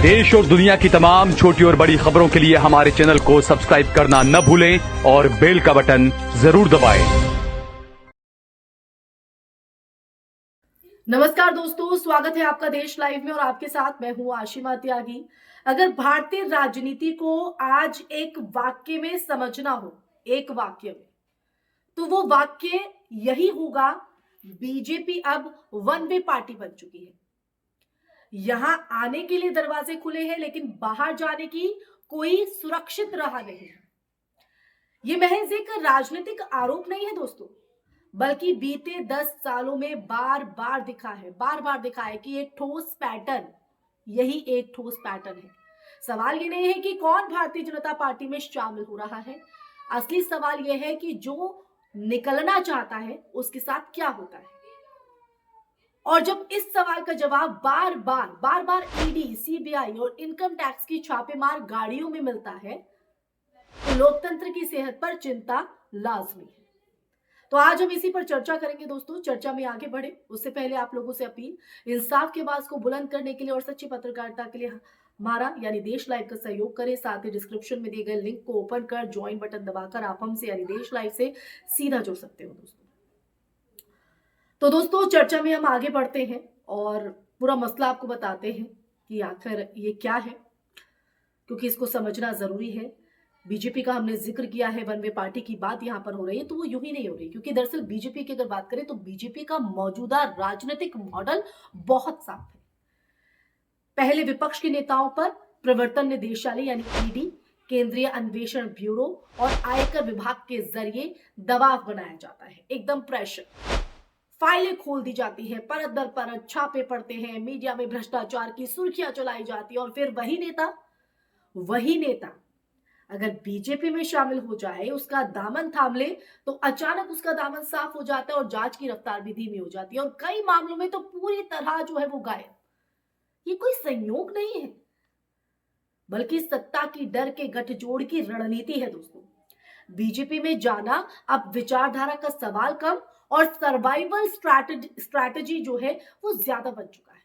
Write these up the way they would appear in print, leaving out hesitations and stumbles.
देश और दुनिया की तमाम छोटी और बड़ी खबरों के लिए हमारे चैनल को सब्सक्राइब करना न भूलें और बेल का बटन जरूर दबाएं। नमस्कार दोस्तों, स्वागत है आपका देश लाइव में और आपके साथ मैं हूं आशिमा त्यागी। अगर भारतीय राजनीति को आज एक वाक्य में समझना हो, एक वाक्य में, तो वो वाक्य यही होगा, बीजेपी अब वन वे पार्टी बन चुकी है। यहां आने के लिए दरवाजे खुले हैं, लेकिन बाहर जाने की कोई सुरक्षित राह नहीं है। ये महज एक राजनीतिक आरोप नहीं है दोस्तों, बल्कि बीते 10 सालों में बार बार दिखा है कि एक ठोस पैटर्न, यही एक ठोस पैटर्न है। सवाल ये नहीं है कि कौन भारतीय जनता पार्टी में शामिल हो रहा है, असली सवाल यह है कि जो निकलना चाहता है उसके साथ क्या होता है। और जब इस सवाल का जवाब बार बार ईडी, सीबीआई और इनकम टैक्स की छापेमार गाड़ियों में मिलता है, तो लोकतंत्र की सेहत पर चिंता लाजमी है। तो आज हम इसी पर चर्चा करेंगे दोस्तों। चर्चा में आगे बढ़े उससे पहले आप लोगों से अपील, इंसाफ की आवाज को बुलंद करने के लिए और सच्ची पत्रकारिता के लिए हमारा यानी देश लाइव का सहयोग करें। साथ ही डिस्क्रिप्शन में दिए गए लिंक को ओपन कर ज्वाइन बटन दबाकर आप हमसे यानी देश लाइव से सीधा जुड़ सकते हो दोस्तों। तो दोस्तों, चर्चा में हम आगे बढ़ते हैं और पूरा मसला आपको बताते हैं कि आखिर ये क्या है, क्योंकि इसको समझना जरूरी है। बीजेपी का हमने जिक्र किया है, वन वे पार्टी की बात यहां पर हो रही है, तो वो यूं ही नहीं हो रही, क्योंकि दरअसल बीजेपी की अगर बात करें तो बीजेपी का मौजूदा राजनीतिक मॉडल बहुत साफ है। पहले विपक्ष के नेताओं पर प्रवर्तन निदेशालय यानी ईडी, केंद्रीय अन्वेषण ब्यूरो और आयकर विभाग के जरिए दबाव बनाया जाता है, एकदम प्रेशर। फाइलें खोल दी जाती है, परत दर परत छापे पड़ते हैं, मीडिया में भ्रष्टाचार की सुर्खियां चलाई जाती है और फिर वही नेता अगर बीजेपी में शामिल हो जाए, उसका दामन थाम ले, तो अचानक उसका दामन साफ हो जाता है और जांच की रफ्तार भी धीमी हो जाती है और कई मामलों में तो पूरी तरह जो है वो गायब। ये कोई संयोग नहीं है, बल्कि सत्ता की डर के गठजोड़ की रणनीति है दोस्तों। बीजेपी में जाना अब विचारधारा का सवाल कम और सर्वाइवल स्ट्रैटेजी जो है वो ज्यादा बन चुका है।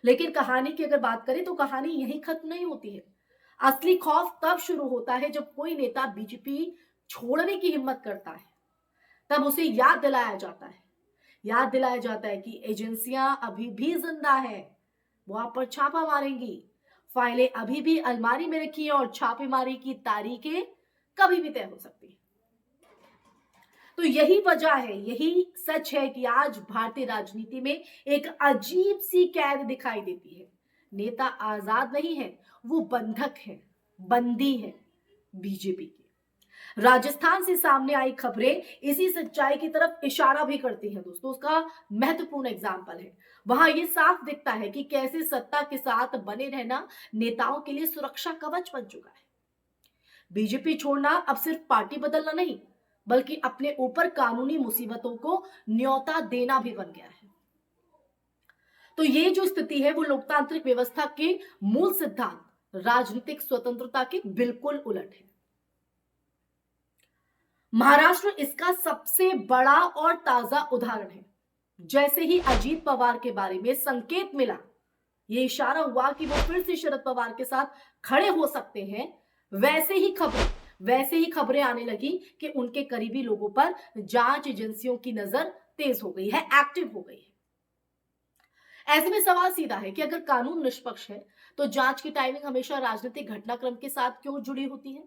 लेकिन कहानी की अगर बात करें तो कहानी यहीं खत्म नहीं होती है। असली खौफ तब शुरू होता है जब कोई नेता बीजेपी छोड़ने की हिम्मत करता है। तब उसे याद दिलाया जाता है कि एजेंसियां अभी भी जिंदा है, वो आप पर छापा मारेंगी, फाइलें अभी भी अलमारी में रखी है और छापेमारी की तारीखें कभी भी तय हो सकती है। तो यही वजह है, यही सच है कि आज भारतीय राजनीति में एक अजीब सी कैद दिखाई देती है। नेता आजाद नहीं है, वो बंधक है, बंदी है बीजेपी की। राजस्थान से सामने आई खबरें इसी सच्चाई की तरफ इशारा भी करती हैं दोस्तों। उसका महत्वपूर्ण एग्जाम्पल है। वहां ये साफ दिखता है कि कैसे सत्ता के साथ बने रहना नेताओं के लिए सुरक्षा कवच बन चुका है। बीजेपी छोड़ना अब सिर्फ पार्टी बदलना नहीं, बल्कि अपने ऊपर कानूनी मुसीबतों को न्योता देना भी बन गया है। तो ये जो स्थिति है वो लोकतांत्रिक व्यवस्था के मूल सिद्धांत, राजनीतिक स्वतंत्रता के बिल्कुल उलट है। महाराष्ट्र इसका सबसे बड़ा और ताजा उदाहरण है। जैसे ही अजीत पवार के बारे में संकेत मिला, ये इशारा हुआ कि वो फिर से शरद पवार के साथ खड़े हो सकते हैं, वैसे ही खबरें आने लगी कि उनके करीबी लोगों पर जांच एजेंसियों की नजर तेज हो गई है, एक्टिव हो गई है। ऐसे में सवाल सीधा है कि अगर कानून निष्पक्ष है, तो जांच की टाइमिंग हमेशा राजनीतिक घटनाक्रम के साथ क्यों जुड़ी होती है?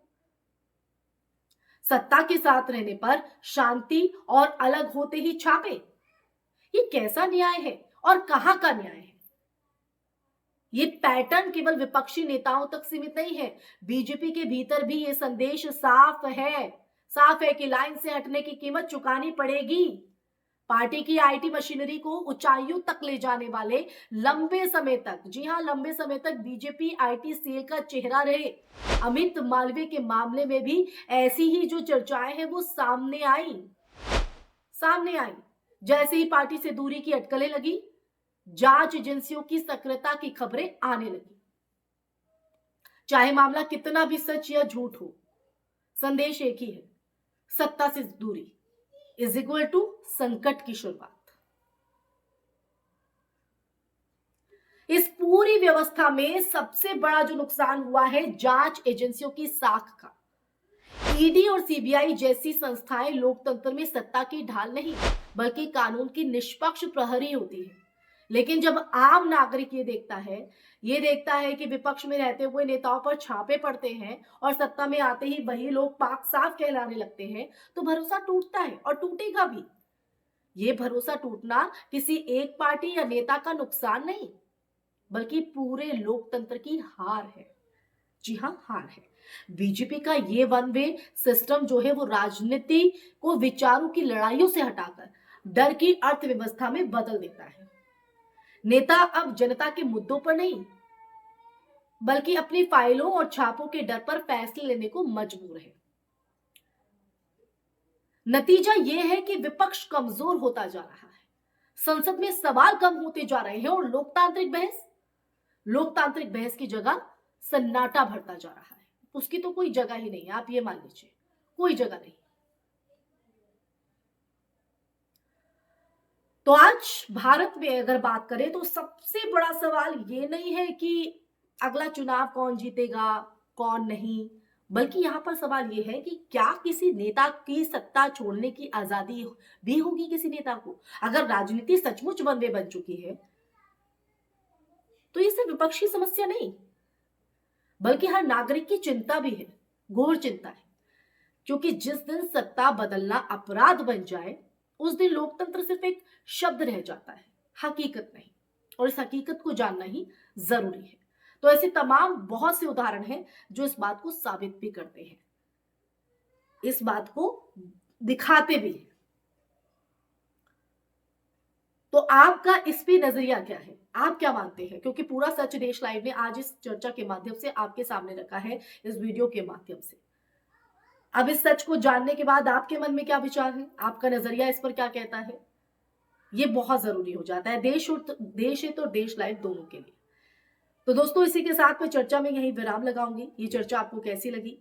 सत्ता के साथ रहने पर शांति और अलग होते ही छापे, ये कैसा न्याय है और कहां का न्याय है? ये पैटर्न केवल विपक्षी नेताओं तक सीमित नहीं है, बीजेपी के भीतर भी ये संदेश साफ है कि लाइन से हटने की कीमत चुकानी पड़ेगी। पार्टी की आईटी मशीनरी को ऊंचाइयों तक ले जाने वाले लंबे समय तक बीजेपी आईटी सेल का चेहरा रहे अमित मालवीय के मामले में भी ऐसी ही जो चर्चाएं हैं वो सामने आई। जैसे ही पार्टी से दूरी की अटकलें लगी, जांच एजेंसियों की सक्रियता की खबरें आने लगी। चाहे मामला कितना भी सच या झूठ हो, संदेश एक ही है, सत्ता से दूरी इज इक्वल टू संकट की शुरुआत। इस पूरी व्यवस्था में सबसे बड़ा जो नुकसान हुआ है जांच एजेंसियों की साख का। ईडी और सीबीआई जैसी संस्थाएं लोकतंत्र में सत्ता की ढाल नहीं बल्कि कानून की निष्पक्ष प्रहरी होती है। लेकिन जब आम नागरिक ये देखता है कि विपक्ष में रहते हुए नेताओं पर छापे पड़ते हैं और सत्ता में आते ही वही लोग पाक साफ कहलाने लगते हैं, तो भरोसा टूटता है और टूटेगा भी। ये भरोसा टूटना किसी एक पार्टी या नेता का नुकसान नहीं बल्कि पूरे लोकतंत्र की हार है। जी हां, हार है। बीजेपी का ये वन वे सिस्टम जो है वो राजनीति को विचारों की लड़ाइयों से हटाकर डर की अर्थव्यवस्था में बदल देता है। नेता अब जनता के मुद्दों पर नहीं बल्कि अपनी फाइलों और छापों के डर पर फैसले लेने को मजबूर है। नतीजा यह है कि विपक्ष कमजोर होता जा रहा है, संसद में सवाल कम होते जा रहे हैं और लोकतांत्रिक बहस की जगह सन्नाटा भरता जा रहा है। उसकी तो कोई जगह ही नहीं है, आप ये मान लीजिए, कोई जगह नहीं। तो आज भारत में अगर बात करें तो सबसे बड़ा सवाल ये नहीं है कि अगला चुनाव कौन जीतेगा कौन नहीं, बल्कि यहां पर सवाल ये है कि क्या किसी नेता की सत्ता छोड़ने की आजादी भी होगी किसी नेता को। अगर राजनीति सचमुच वन वे बन चुकी है तो ये सिर्फ विपक्षी समस्या नहीं बल्कि हर नागरिक की चिंता भी है, घोर चिंता है। क्योंकि जिस दिन सत्ता बदलना अपराध बन जाए उस दिन लोकतंत्र सिर्फ एक शब्द रह जाता है, हकीकत नहीं। और इस हकीकत को जानना ही जरूरी है। तो ऐसे तमाम बहुत से उदाहरण हैं जो इस बात को साबित भी करते हैं, इस बात को दिखाते भी हैं। तो आपका इस पे नजरिया क्या है, आप क्या मानते हैं? क्योंकि पूरा सच देश लाइव ने आज इस चर्चा के माध्यम से आपके सामने रखा है, इस वीडियो के माध्यम से। अब इस सच को जानने के बाद आपके मन में क्या विचार है, आपका नजरिया इस पर क्या कहता है, ये बहुत जरूरी हो जाता है देश हित और देश लाइव दोनों के लिए। तो दोस्तों, इसी के साथ मैं चर्चा में यही विराम लगाऊंगी। ये चर्चा आपको कैसी लगी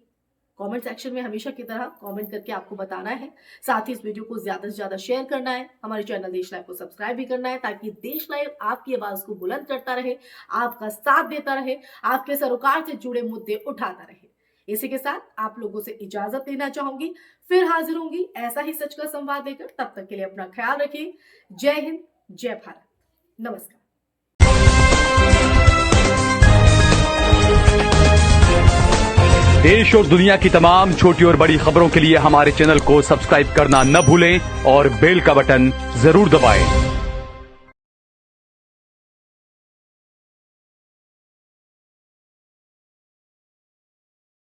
कमेंट सेक्शन में हमेशा की तरह कमेंट करके आपको बताना है। साथ ही इस वीडियो को ज्यादा से ज्यादा शेयर करना है, हमारे चैनल देश लाइव को सब्सक्राइब भी करना है ताकि देश लाइव आपकी आवाज को बुलंद करता रहे, आपका साथ देता रहे, आपके सरोकार से जुड़े मुद्दे उठाता रहे। इसी के साथ आप लोगों से इजाजत लेना चाहूंगी, फिर हाजिर होंगी ऐसा ही सच का संवाद लेकर। तब तक के लिए अपना ख्याल रखिए। जय हिंद, जय भारत, नमस्कार। देश और दुनिया की तमाम छोटी और बड़ी खबरों के लिए हमारे चैनल को सब्सक्राइब करना न भूलें और बेल का बटन जरूर दबाएं।